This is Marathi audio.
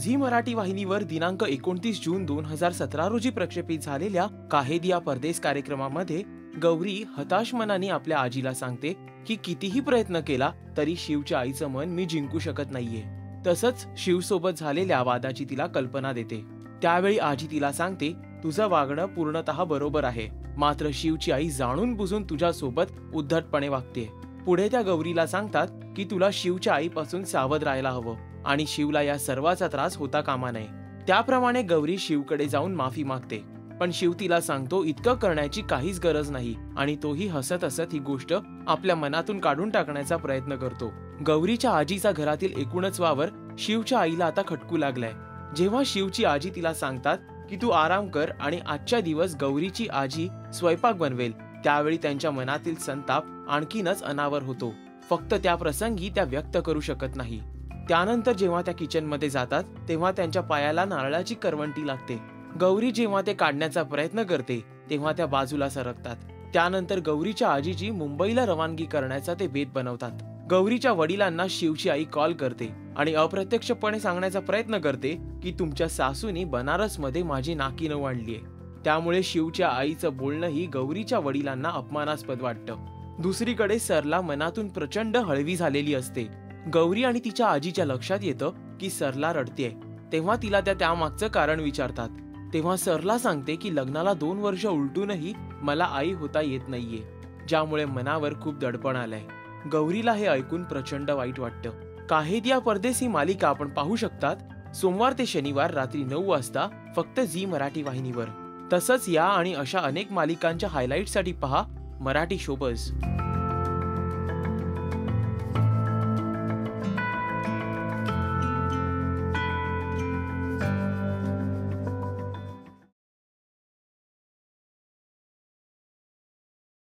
झी मराठी वाहिनीवर दिनांक 29 जून 2017 रोजी प्रक्षेपित झालेल्या काहे दिया परदेस कार्यक्रमामध्ये गौरी हताश मनाने आपल्या आजीला सांगते की कितीही प्रयत्न केला तरी शिवच्या आईचं मन मी जिंकू शकत नाहीये। तसंच शिव सोबत झालेल्या वादाची तिला कल्पना देते। त्यावेळी आजी तिला सांगते, तुझं वागणं पूर्णतः बरोबर आहे, मात्र शिवची आई जाणून बुजून तुझ्या सोबत उद्धटपणे वागते। पुढे त्या गौरीला सांगतात की तुला शिवच्या आईपासून सावध राहायला हवं आणि शिवला या सर्वाचा त्रास होता कामा नये। त्याप्रमाणे गौरी शिवकडे जाऊन माफी मागते, पण शिव तिला सांगतो इतकं करण्याची काहीच गरज नाही आणि तोही हसत हसत ही गोष्ट आपल्या मनातून काढून टाकण्याचा प्रयत्न करतो। गौरीच्या आजीचा घरातील एकूणच वावर शिवच्या आईला आता खटकू लागलाय। जेव्हा शिवची आजी तिला सांगतात की तू आराम कर आणि आजच्या दिवस गौरीची आजी स्वयंपाक बनवेल, त्यावेळी त्यांच्या मनातील संताप आणखीनच अनावर होतो। फक्त त्या प्रसंगी त्या व्यक्त करू शकत नाही। त्यानंतर जेव्हा त्या किचन मध्ये जातात तेव्हा त्यांच्या पायाला नारळाची करवंटी लागते। गौरी जेव्हा ते काढण्याचा प्रयत्न करते तेव्हा त्या बाजूला सरकतात। त्यानंतर गौरीच्या आजीची मुंबईला रवानगी करण्याचा ते बेत बनवतात। गौरीच्या वडिलांना शिवची आई कॉल करते आणि अप्रत्यक्षपणे सांगण्याचा प्रयत्न करते की तुमच्या सासूनी बनारस मध्ये माझी नाकी नऊ आणलीये। त्यामुळे शिवच्या आईचं बोलणंही गौरीच्या वडिलांना अपमानास्पद वाटतं। दुसरीकडे सरला मनातून प्रचंड हळवी झालेली असते। गौरी आणि तिच्या आजीच्या लक्षात येतं की सरला रडतेय। तेव्हा तिला त्यामागचं कारण विचारतात। तेव्हा सरला सांगते की लग्नाला 2 वर्ष उलटूनही मला आई होता येत नाहीये, ज्यामुळे मनावर खूप दडपण आलंय। गौरीला हे ऐकून प्रचंड वाईट वाटतं। काहे दिया परदेस ही मालिका आपण पाहू शकतात सोमवार ते शनिवार रात्री 9 वाजता फक्त झी मराठी वाहिनीवर। तसंच या आणि अशा अनेक मालिकांच्या हायलाइटसाठी पहा मराठी शोबज।